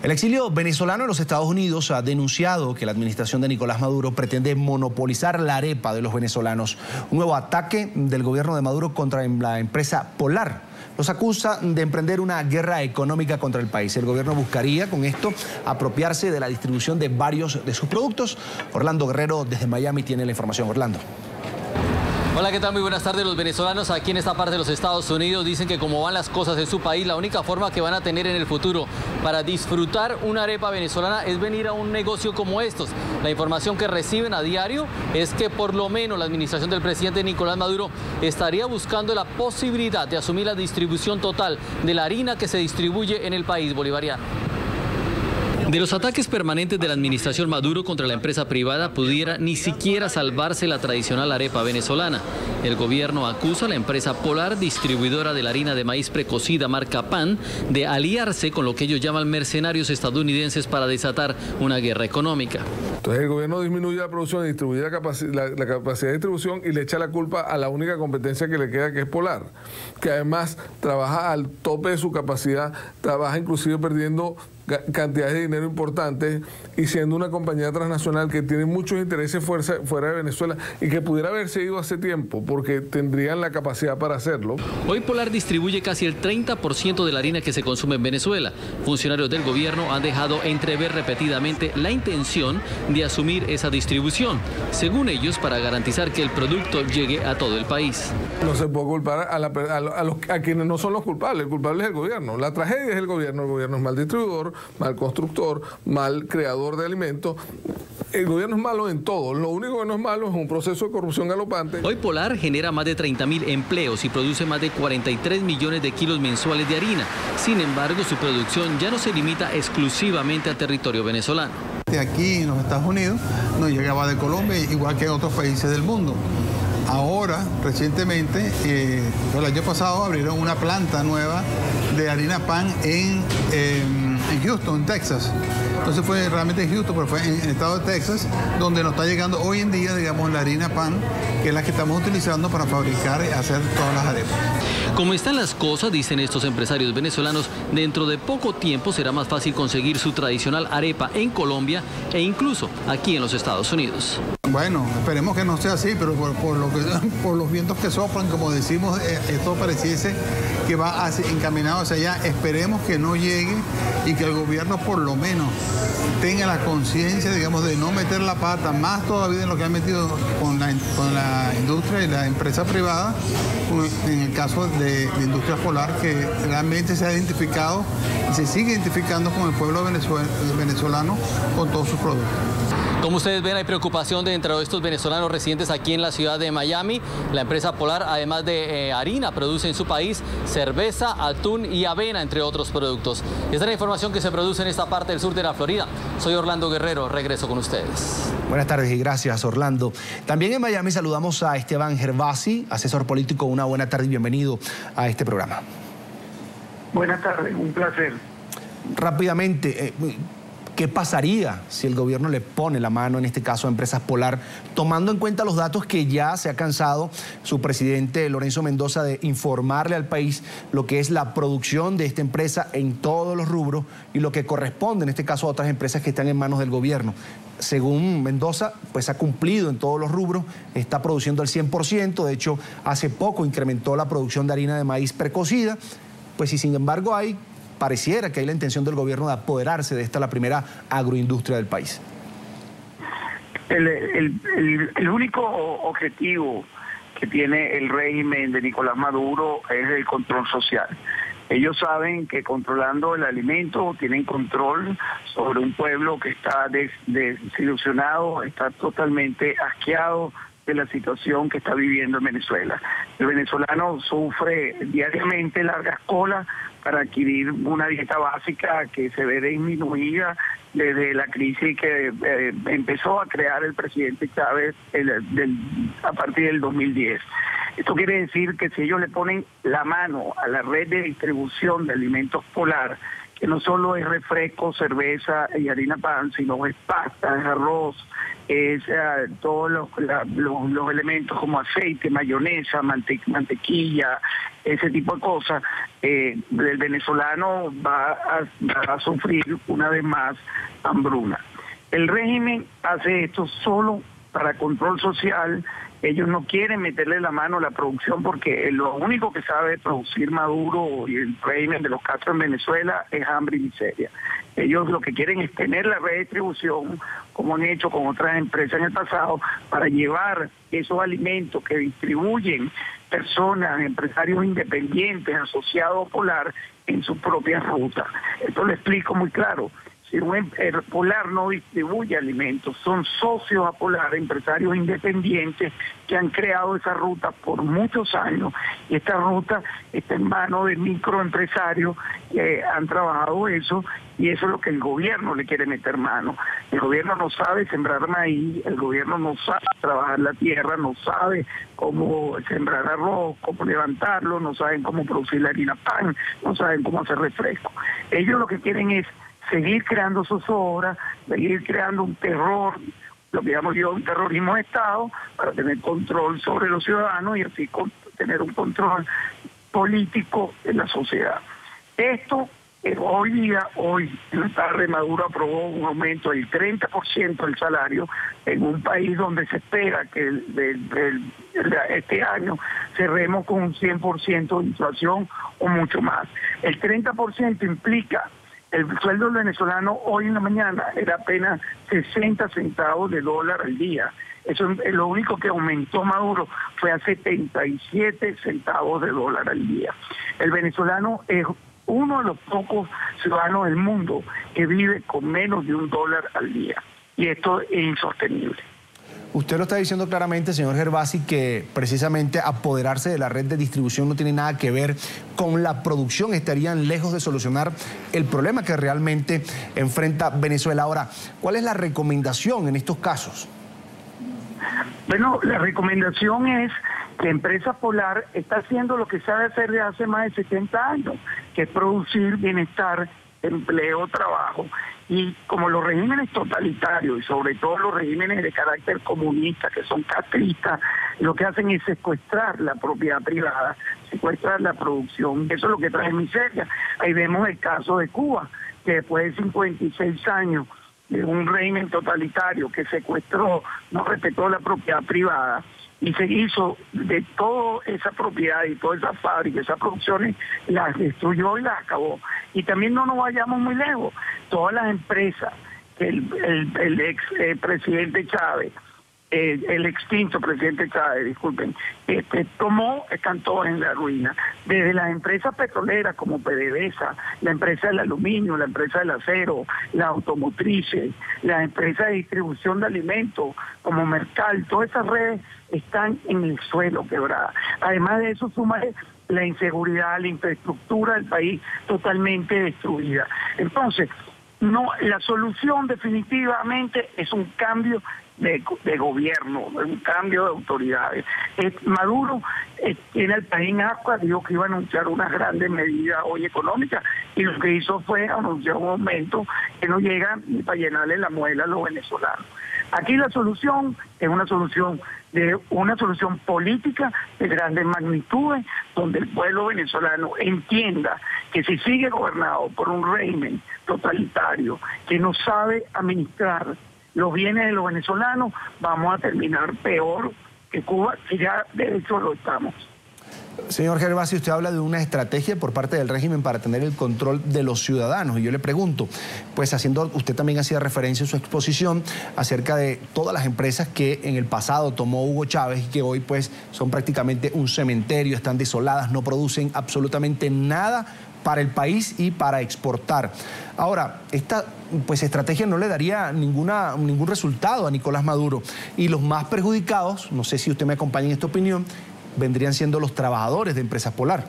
El exilio venezolano en los Estados Unidos ha denunciado que la administración de Nicolás Maduro pretende monopolizar la arepa de los venezolanos. Un nuevo ataque del gobierno de Maduro contra la empresa Polar. Los acusa de emprender una guerra económica contra el país. El gobierno buscaría con esto apropiarse de la distribución de varios de sus productos. Orlando Guerrero desde Miami tiene la información. Orlando. Hola, ¿qué tal? Muy buenas tardes. Los venezolanos aquí en esta parte de los Estados Unidos dicen que como van las cosas en su país, la única forma que van a tener en el futuro para disfrutar una arepa venezolana es venir a un negocio como estos. La información que reciben a diario es que por lo menos la administración del presidente Nicolás Maduro estaría buscando la posibilidad de asumir la distribución total de la harina que se distribuye en el país bolivariano. De los ataques permanentes de la administración Maduro contra la empresa privada pudiera ni siquiera salvarse la tradicional arepa venezolana. El gobierno acusa a la empresa Polar, distribuidora de la harina de maíz precocida marca PAN, de aliarse con lo que ellos llaman mercenarios estadounidenses para desatar una guerra económica. Entonces el gobierno disminuye la producción y distribuye la capacidad de distribución y le echa la culpa a la única competencia que le queda, que es Polar, que además trabaja al tope de su capacidad, trabaja inclusive perdiendo cantidades de dinero importantes y siendo una compañía transnacional que tiene muchos intereses fuera de Venezuela y que pudiera haberse ido hace tiempo porque tendrían la capacidad para hacerlo. Hoy Polar distribuye casi el 30% de la harina que se consume en Venezuela. Funcionarios del gobierno han dejado entrever repetidamente la intención de asumir esa distribución, según ellos, para garantizar que el producto llegue a todo el país. No se puede culpar a quienes no son los culpables. El culpable es el gobierno. La tragedia es el gobierno es mal distribuidor, mal constructor, mal creador de alimentos. El gobierno es malo en todo. Lo único que no es malo es un proceso de corrupción galopante. Hoy Polar genera más de 30.000 empleos y produce más de 43 millones de kilos mensuales de harina. Sin embargo, su producción ya no se limita exclusivamente al territorio venezolano. Aquí en los Estados Unidos nos llegaba de Colombia, igual que en otros países del mundo. Ahora, recientemente, el año pasado abrieron una planta nueva de harina PAN en Houston, Texas. Entonces fue realmente en Houston, pero fue en el estado de Texas, donde nos está llegando hoy en día, digamos, la harina PAN, que es la que estamos utilizando para fabricar y hacer todas las arepas. Como están las cosas, dicen estos empresarios venezolanos, dentro de poco tiempo será más fácil conseguir su tradicional arepa en Colombia e incluso aquí en los Estados Unidos. Bueno, esperemos que no sea así, pero por los vientos que soplan, como decimos, esto pareciese que va encaminado hacia allá. Esperemos que no llegue y que el gobierno por lo menos tenga la conciencia, digamos, de no meter la pata más todavía en lo que ha metido con la industria y la empresa privada, en el caso de Industria Polar, que realmente se ha identificado y se sigue identificando con el pueblo venezolano con todos sus productos. Como ustedes ven, hay preocupación dentro de estos venezolanos residentes aquí en la ciudad de Miami. La empresa Polar, además de harina, produce en su país cerveza, atún y avena, entre otros productos. Esta es la información que se produce en esta parte del sur de la Florida. Soy Orlando Guerrero, regreso con ustedes. Buenas tardes y gracias, Orlando. También en Miami saludamos a Esteban Gervasi, asesor político. Una buena tarde y bienvenido a este programa. Buenas tardes, un placer. Rápidamente, ¿qué pasaría si el gobierno le pone la mano, en este caso a Empresas Polar, tomando en cuenta los datos que ya se ha cansado su presidente Lorenzo Mendoza de informarle al país lo que es la producción de esta empresa en todos los rubros y lo que corresponde en este caso a otras empresas que están en manos del gobierno? Según Mendoza, pues ha cumplido en todos los rubros, está produciendo al 100%, de hecho hace poco incrementó la producción de harina de maíz precocida, pues y sin embargo pareciera que hay la intención del gobierno de apoderarse de esta, la primera agroindustria del país. El único objetivo que tiene el régimen de Nicolás Maduro es el control social. Ellos saben que controlando el alimento tienen control sobre un pueblo que está desilusionado, está totalmente asqueado de la situación que está viviendo en Venezuela. El venezolano sufre diariamente largas colas para adquirir una dieta básica que se ve disminuida desde la crisis que empezó a crear el presidente Chávez a partir del 2010. Esto quiere decir que si ellos le ponen la mano a la red de distribución de alimentos Polar, que no solo es refresco, cerveza y harina pan, sino es pasta, es arroz, es todos los elementos como aceite, mayonesa, mantequilla, ese tipo de cosas. El venezolano va a sufrir una vez más hambruna. El régimen hace esto solo para control social. Ellos no quieren meterle la mano a la producción porque lo único que sabe producir Maduro y el régimen de los Castro en Venezuela es hambre y miseria. Ellos lo que quieren es tener la redistribución, como han hecho con otras empresas en el pasado, para llevar esos alimentos que distribuyen personas, empresarios independientes, asociados a Polar, en sus propias rutas. Esto lo explico muy claro. Si Polar no distribuye alimentos, son socios a Polar, empresarios independientes que han creado esa ruta por muchos años, y esta ruta está en manos de microempresarios que han trabajado eso, y eso es lo que el gobierno le quiere meter mano. El gobierno no sabe sembrar maíz, el gobierno no sabe trabajar la tierra, no sabe cómo sembrar arroz, cómo levantarlo, no saben cómo producir la harina pan, no saben cómo hacer refresco. Ellos lo que quieren es seguir creando zozobra, seguir creando un terror, lo que llamo yo un terrorismo de Estado, para tener control sobre los ciudadanos y así tener un control político en la sociedad. Esto, hoy en la tarde Maduro aprobó un aumento del 30% del salario en un país donde se espera que este año cerremos con un 100% de inflación o mucho más. El 30% implica el sueldo venezolano hoy en la mañana era apenas 60 centavos de dólar al día. Eso es lo único que aumentó Maduro, fue a 77 centavos de dólar al día. El venezolano es uno de los pocos ciudadanos del mundo que vive con menos de $1 al día. Y esto es insostenible. Usted lo está diciendo claramente, señor Gervasi, que precisamente apoderarse de la red de distribución no tiene nada que ver con la producción. Estarían lejos de solucionar el problema que realmente enfrenta Venezuela. Ahora, ¿cuál es la recomendación en estos casos? Bueno, la recomendación es que Empresa Polar está haciendo lo que sabe hacer desde hace más de 70 años, que es producir bienestar, empleo, trabajo. Y como los regímenes totalitarios y sobre todo los regímenes de carácter comunista, que son castristas, lo que hacen es secuestrar la propiedad privada, secuestrar la producción. Eso es lo que trae miseria. Ahí vemos el caso de Cuba, que después de 56 años de un régimen totalitario que secuestró, no respetó la propiedad privada, y se hizo de toda esa propiedad y todas esas fábricas, esas producciones, las destruyó y las acabó. Y también no nos vayamos muy lejos. Todas las empresas que el ex presidente Chávez, el extinto presidente Chávez, disculpen, tomó, están todas en la ruina. Desde las empresas petroleras como PDVSA, la empresa del aluminio, la empresa del acero, las automotrices, las empresas de distribución de alimentos como Mercal, todas esas redes están en el suelo quebradas. Además de eso, suma la inseguridad, la infraestructura del país totalmente destruida. Entonces, no, la solución definitivamente es un cambio de gobierno, un cambio de autoridades. Maduro tiene el país en agua, dijo que iba a anunciar unas grandes medidas hoy económicas, y lo que hizo fue anunciar un aumento que no llega ni para llenarle la muela a los venezolanos. Aquí la solución es una solución política de grandes magnitudes, donde el pueblo venezolano entienda que si sigue gobernado por un régimen totalitario que no sabe administrar los bienes de los venezolanos, vamos a terminar peor que Cuba, que ya de hecho lo estamos. Señor Gervasi, usted habla de una estrategia por parte del régimen para tener el control de los ciudadanos. Y yo le pregunto, pues usted también hacía referencia en su exposición acerca de todas las empresas que en el pasado tomó Hugo Chávez y que hoy pues son prácticamente un cementerio, están desoladas, no producen absolutamente nada para el país y para exportar. Ahora, esta pues estrategia no le daría ningún resultado a Nicolás Maduro. Y los más perjudicados, no sé si usted me acompaña en esta opinión, vendrían siendo los trabajadores de Empresa Polar.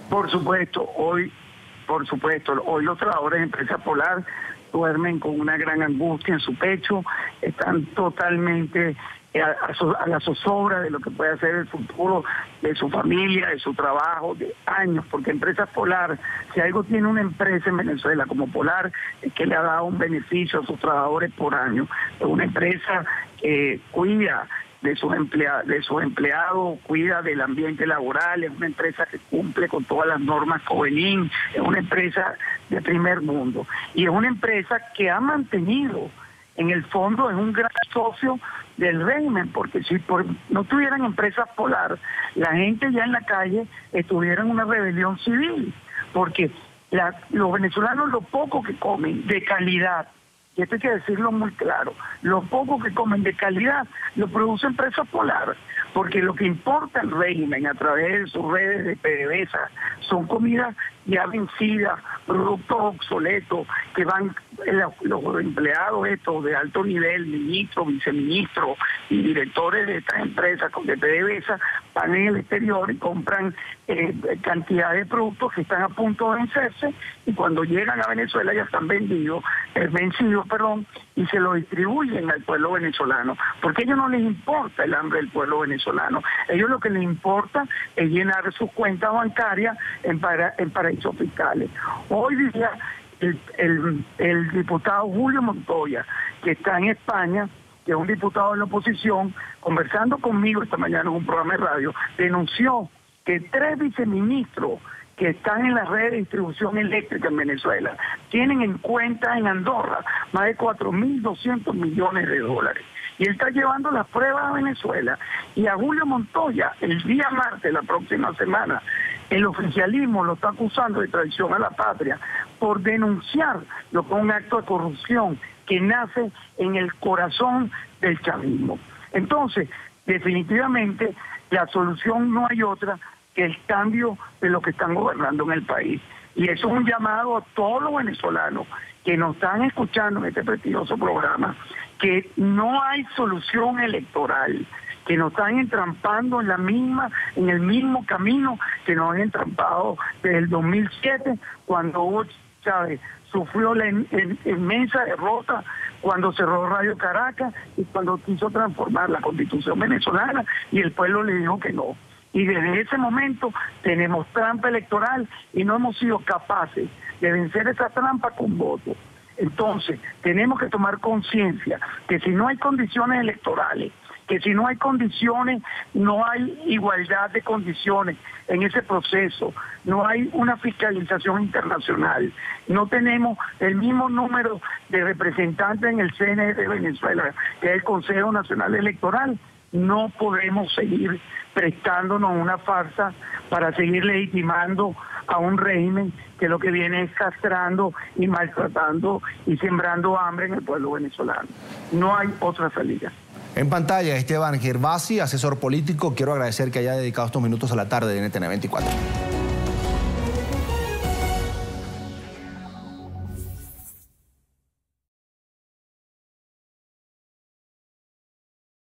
Por supuesto, hoy por supuesto. Hoy los trabajadores de Empresa Polar duermen con una gran angustia en su pecho, están totalmente a la zozobra de lo que puede ser el futuro de su familia, de su trabajo, de años, porque Empresa Polar, si algo tiene una empresa en Venezuela como Polar, es que le ha dado un beneficio a sus trabajadores por año. Es una empresa que cuida de sus empleados, cuida del ambiente laboral, es una empresa que cumple con todas las normas COVENIN, es una empresa de primer mundo y es una empresa que ha mantenido, en el fondo es un gran socio del régimen, porque si no tuvieran Empresas Polar, la gente ya en la calle estuviera en una rebelión civil, porque los venezolanos lo poco que comen de calidad, y esto hay que decirlo muy claro, lo poco que comen de calidad lo produce Empresa Polar, porque lo que importa el régimen a través de sus redes de PDVSA son comidas ya vencidas, productos obsoletos, que van los empleados estos de alto nivel, ministros, viceministros y directores de estas empresas de PDVSA, van en el exterior y compran cantidad de productos que están a punto de vencerse y cuando llegan a Venezuela ya están vencidos, y se lo distribuyen al pueblo venezolano, porque a ellos no les importa el hambre del pueblo venezolano, a ellos lo que les importa es llenar sus cuentas bancarias en paraísos fiscales. Hoy día el diputado Julio Montoya, que está en España, que es un diputado de la oposición, conversando conmigo esta mañana en un programa de radio, denunció que 3 viceministros que están en la red de distribución eléctrica en Venezuela tienen en cuenta en Andorra más de 4.200 millones de dólares. Y él está llevando las pruebas a Venezuela. Y a Julio Montoya, el día martes, la próxima semana, el oficialismo lo está acusando de traición a la patria por denunciar lo que es un acto de corrupción que nace en el corazón del chavismo. Entonces, definitivamente, la solución no hay otra que el cambio de los que están gobernando en el país. Y eso es un llamado a todos los venezolanos que nos están escuchando en este prestigioso programa, que no hay solución electoral, que nos están entrampando en el mismo camino que nos han entrampado desde el 2007, cuando Hugo Chávez sufrió la inmensa derrota cuando cerró Radio Caracas y cuando quiso transformar la Constitución venezolana y el pueblo le dijo que no. Y desde ese momento tenemos trampa electoral y no hemos sido capaces de vencer esa trampa con votos. Entonces, tenemos que tomar conciencia que si no hay condiciones electorales, que si no hay condiciones, no hay igualdad de condiciones en ese proceso, no hay una fiscalización internacional, no tenemos el mismo número de representantes en el CNE de Venezuela, que es el Consejo Nacional Electoral, no podemos seguir prestándonos una farsa para seguir legitimando a un régimen que lo que viene es castrando y maltratando y sembrando hambre en el pueblo venezolano. No hay otra salida. En pantalla, Esteban Gervasi, asesor político. Quiero agradecer que haya dedicado estos minutos a la tarde de NTN 24.